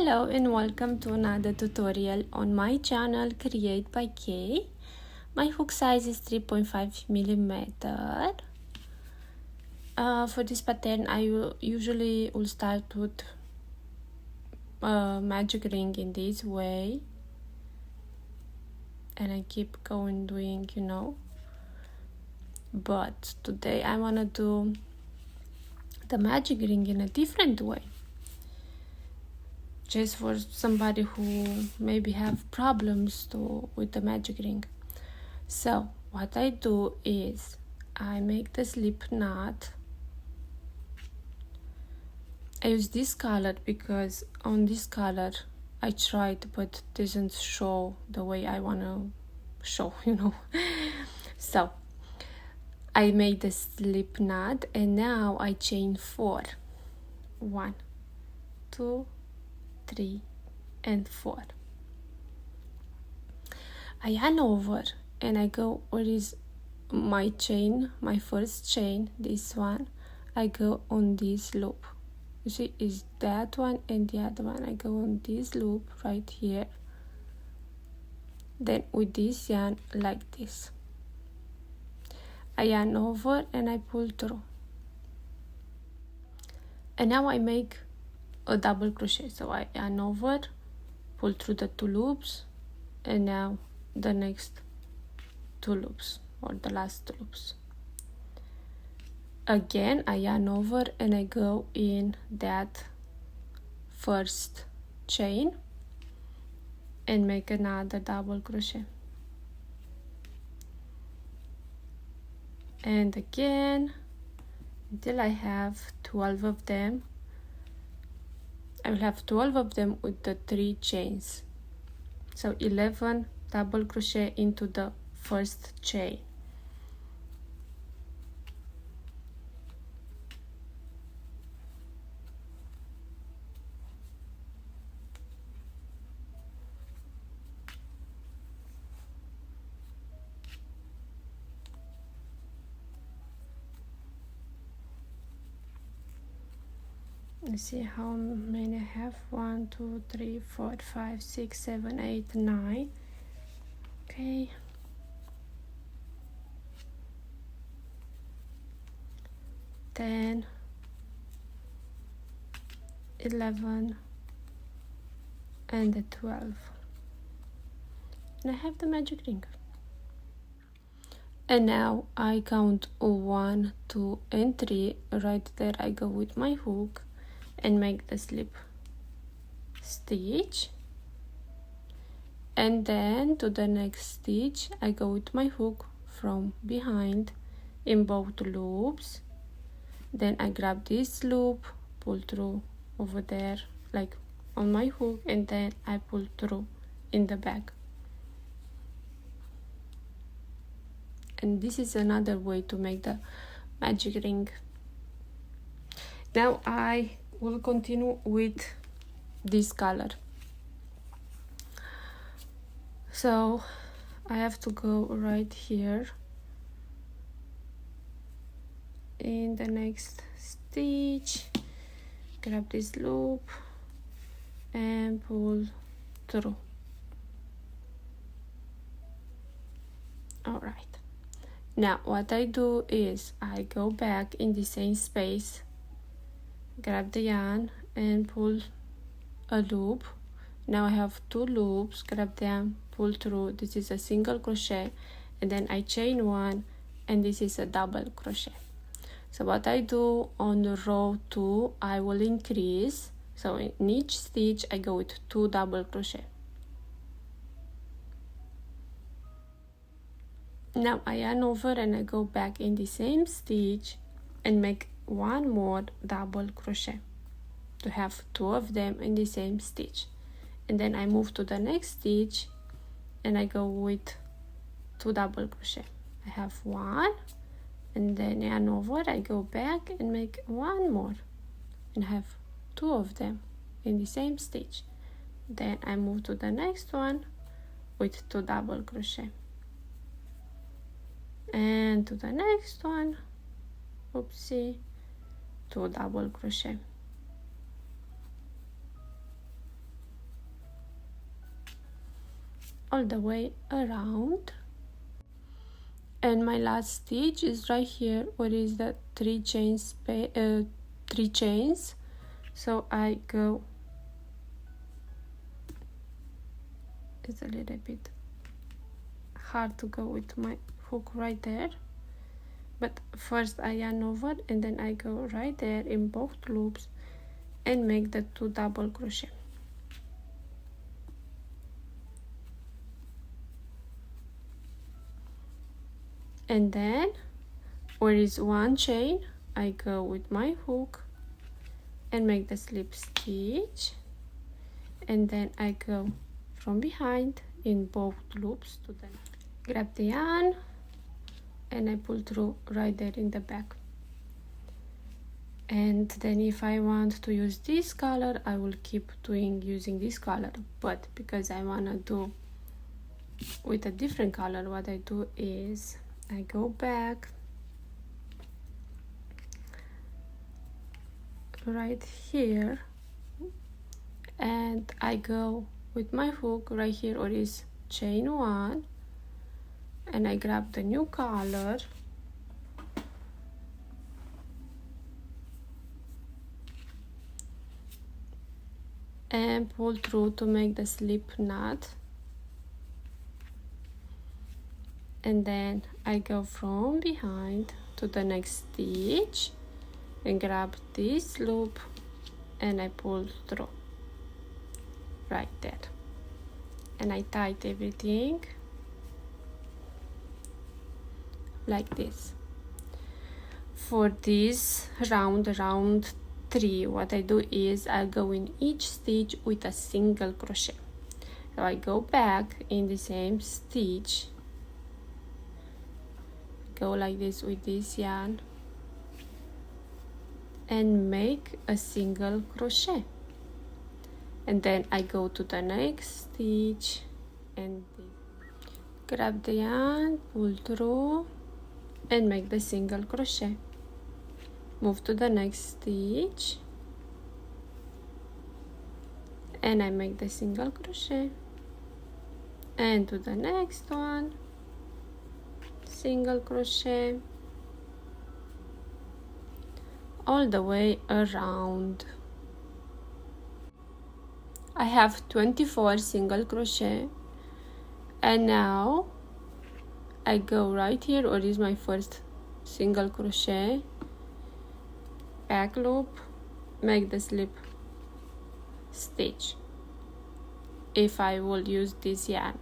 Hello and welcome to another tutorial on my channel Create by Kay. My hook size is 3.5 millimeter. For this pattern I usually will start with a magic ring in this way, and I keep going doing, but today I want to do the magic ring in a different way, just for somebody who maybe have problems with the magic ring. So what I do is I make the slip knot. I use this color because on this color I tried, but it doesn't show the way I want to show, So I made the slip knot, and now I chain 4. 1, 2, 3 and 4. I yarn over and I go where is my chain, my first chain, this one. I go on this loop. You see, is that one and the other one. I go on this loop right here. Then with this yarn like this, I yarn over and I pull through. And now I make a double crochet. So I yarn over, pull through the 2 loops, and now the next 2 loops, or the last 2 loops. Again I yarn over and I go in that first chain and make another double crochet, and again until I have 12 of them. I will have 12 of them with the 3 chains, so 11 double crochet into the first chain. Let's see how many I have. 1, 2, 3, 4, 5, 6, 7, 8, 9. Okay. 10, 11, and the 12. And I have the magic ring. And now I count 1, 2, and 3. Right there I go with my hook and make the slip stitch, and then to the next stitch I go with my hook from behind in both loops. Then I grab this loop, pull through over there like on my hook, and then I pull through in the back. And this is another way to make the magic ring. Now I will continue with this color. So I have to go right here in the next stitch, grab this loop and pull through. All right, now what I do is I go back in the same space, grab the yarn and pull a loop. Now I have 2 loops, grab them, pull through. This is a single crochet, and then I chain 1, and this is a double crochet. So what I do on the row 2, I will increase. So in each stitch I go with 2 double crochet. Now I yarn over and I go back in the same stitch and make 1 more double crochet to have 2 of them in the same stitch. And then I move to the next stitch and I go with 2 double crochet. I have 1, and then yarn over, I go back and make 1 more and have 2 of them in the same stitch. Then I move to the next one with 2 double crochet, and to the next one, oopsie, 2 double crochet. all the way around. And my last stitch is right here where is the 3 chains, 3 chains. So I go, it's a little bit hard to go with my hook right there, but first I yarn over and then I go right there in both loops and make the 2 double crochet. And then where is 1 chain, I go with my hook and make the slip stitch, and then I go from behind in both loops to the grab the yarn and I pull through right there in the back. And then if I want to use this color, I will keep using this color, but because I want to do with a different color, what I do is I go back right here and I go with my hook right here, or is chain 1, and I grab the new color and pull through to make the slip knot, and then I go from behind to the next stitch and grab this loop and I pull through right there, and I tight everything like this. For this round 3, what I do is I go in each stitch with a single crochet. So I go back in the same stitch, go like this with this yarn and make a single crochet, and then I go to the next stitch and grab the yarn, pull through and make the single crochet, move to the next stitch and I make the single crochet, and to the next one, single crochet, all the way around. I have 24 single crochet, and now I go right here, or is my first single crochet, back loop, make the slip stitch if I will use this yarn,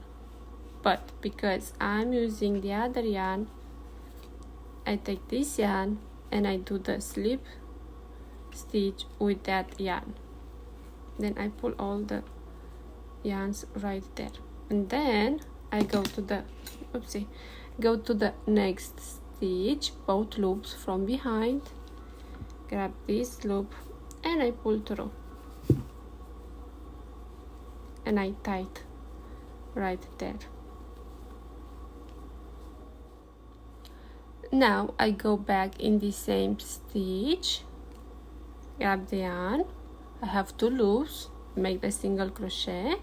but because I'm using the other yarn, I take this yarn and I do the slip stitch with that yarn, then I pull all the yarns right there, and then I go to the next stitch, both loops from behind, grab this loop and I pull through and I tight right there. Now I go back in the same stitch, grab the yarn, I have 2 loops, make the single crochet,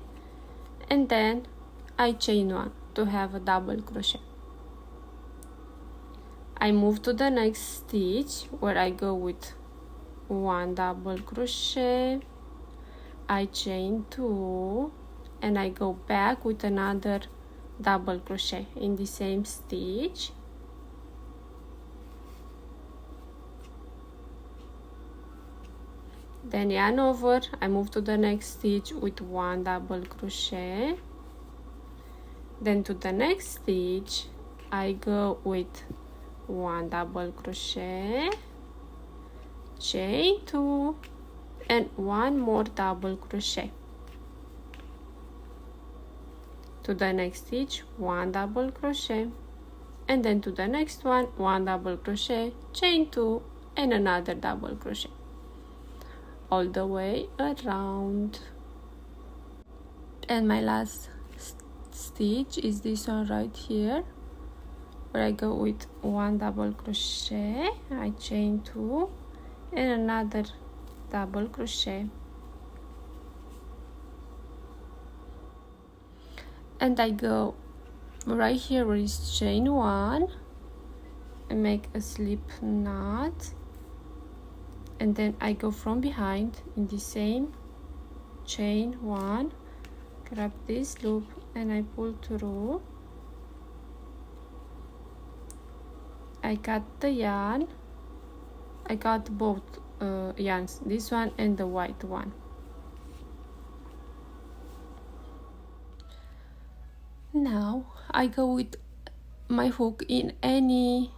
and then I chain 1 to have a double crochet. I move to the next stitch where I go with 1 double crochet, I chain 2 and I go back with another double crochet in the same stitch, then yarn over, I move to the next stitch with 1 double crochet, then to the next stitch I go with 1 double crochet, chain 2 and 1 more double crochet, to the next stitch 1 double crochet, and then to the next one 1 double crochet, chain 2 and another double crochet, all the way around. And my last stitch is this one right here where I go with 1 double crochet, I chain 2 and another double crochet, and I go right here where is chain 1 and make a slip knot, and then I go from behind in the same chain 1, grab this loop and I pull through. I cut the yarn. I cut both yarns, this one and the white one. Now I go with my hook in any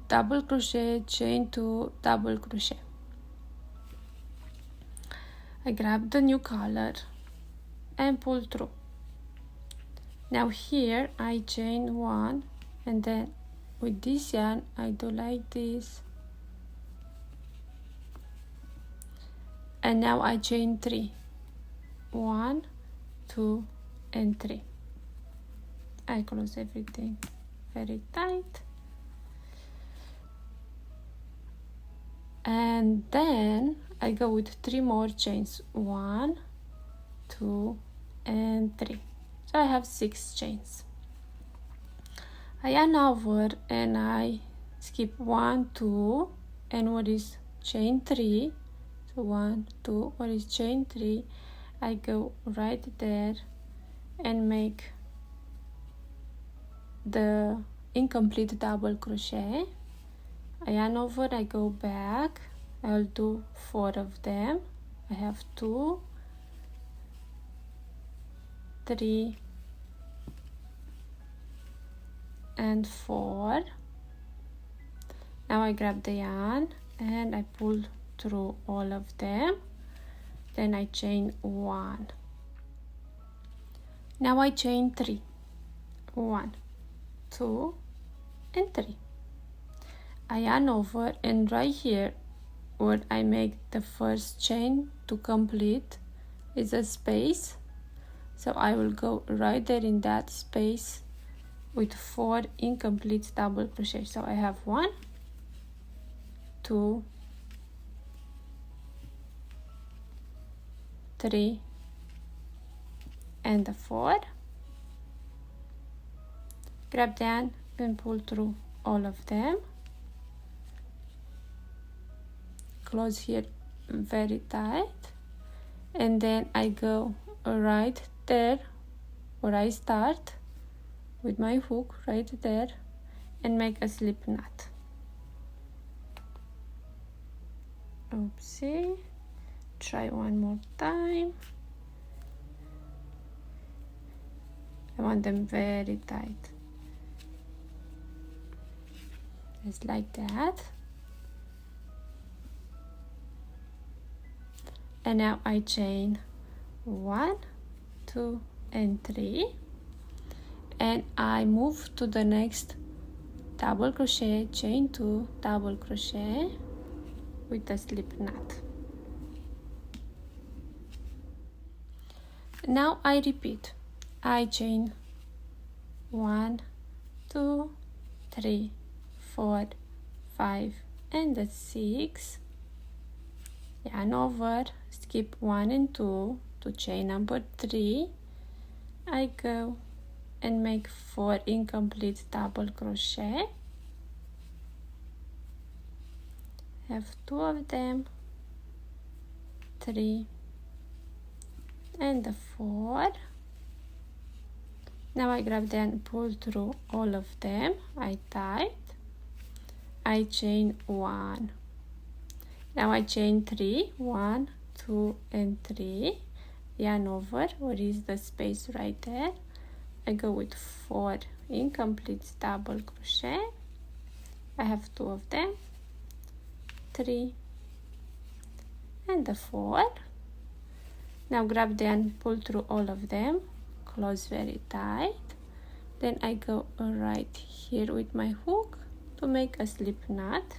double crochet, chain 2, double crochet. I grab the new color and pull through. Now here I chain 1, and then with this yarn I do like this, and now I chain 3, 1, 2 and 3. I close everything very tight, and then I go with 3 more chains, 1, 2 and 3. So I have 6 chains. I yarn over and I skip 1, 2, and what is chain 3, so 1, 2, what is chain 3, I go right there and make the incomplete double crochet. I yarn over, I go back, I'll do 4 of them. I have 2, 3 and 4. Now I grab the yarn and I pull through all of them, then I chain 1. Now I chain 3, 1, 2 and 3. I yarn over, and right here where I make the first chain to complete is a space, so I will go right there in that space with 4 incomplete double crochet. So I have 1, 2, 3 and 4. Grab them and pull through all of them. Close here very tight, and then I go right there where I start with my hook right there and make a slip knot. Oopsie, try one more time. I want them very tight, just like that. And now I chain 1, 2 and 3, and I move to the next double crochet, chain 2, double crochet with a slip knot. Now I repeat. I chain 1, 2, 3, 4, 5 and 6. Yarn over, skip 1 and 2 to chain number 3. I go and make 4 incomplete double crochet. Have 2 of them, 3 and 4. Now I grab them and pull through all of them. I tied. I chain 1. Now I chain 3, 1, 2 and 3. Yarn over, where is the space right there. I go with 4 incomplete double crochet. I have 2 of them, 3 and 4. Now grab them, pull through all of them, close very tight. Then I go right here with my hook to make a slip knot.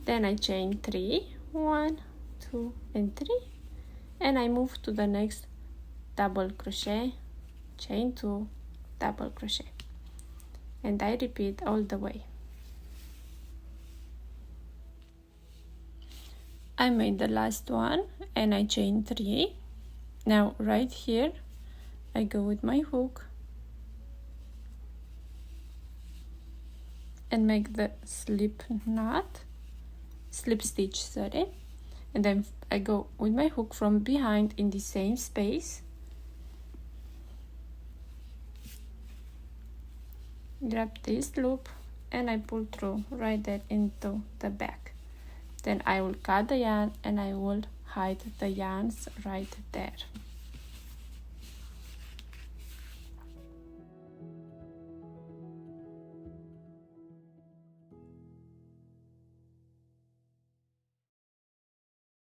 Then I chain 3, 1, 2 and 3, and I move to the next double crochet, chain 2, double crochet, and I repeat all the way. I made the last one and I chain 3. Now right here I go with my hook and make the slip stitch, sorry, and then I go with my hook from behind in the same space, grab this loop and I pull through right there into the back. Then I will cut the yarn and I will hide the yarns right there.